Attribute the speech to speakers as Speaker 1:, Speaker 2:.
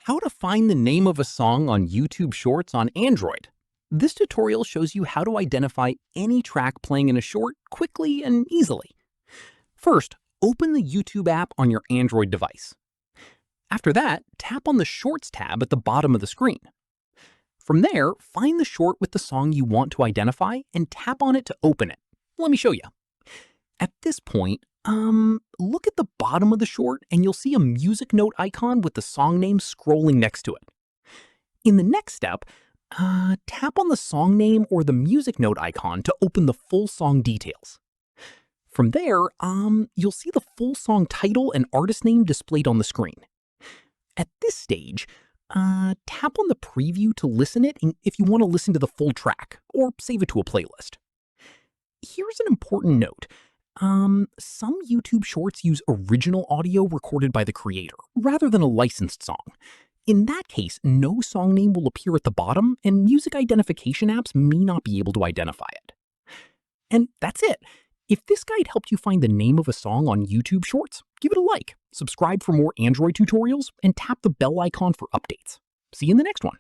Speaker 1: How to find the name of a song on YouTube Shorts on Android. This tutorial shows you how to identify any track playing in a short quickly and easily. First, open the YouTube app on your Android device. After that, tap on the Shorts tab at the bottom of the screen. From there, find the short with the song you want to identify and tap on it to open it. Let me show you. At this point, look at the bottom of the short and you'll see a music note icon with the song name scrolling next to it. In the next step, tap on the song name or the music note icon to open the full song details. From there, you'll see the full song title and artist name displayed on the screen. At this stage, tap on the preview to listen it if you want to listen to the full track, or save it to a playlist. Here's an important note. Some YouTube Shorts use original audio recorded by the creator, rather than a licensed song. In that case, no song name will appear at the bottom, and music identification apps may not be able to identify it. And that's it. If this guide helped you find the name of a song on YouTube Shorts, give it a like, subscribe for more Android tutorials, and tap the bell icon for updates. See you in the next one.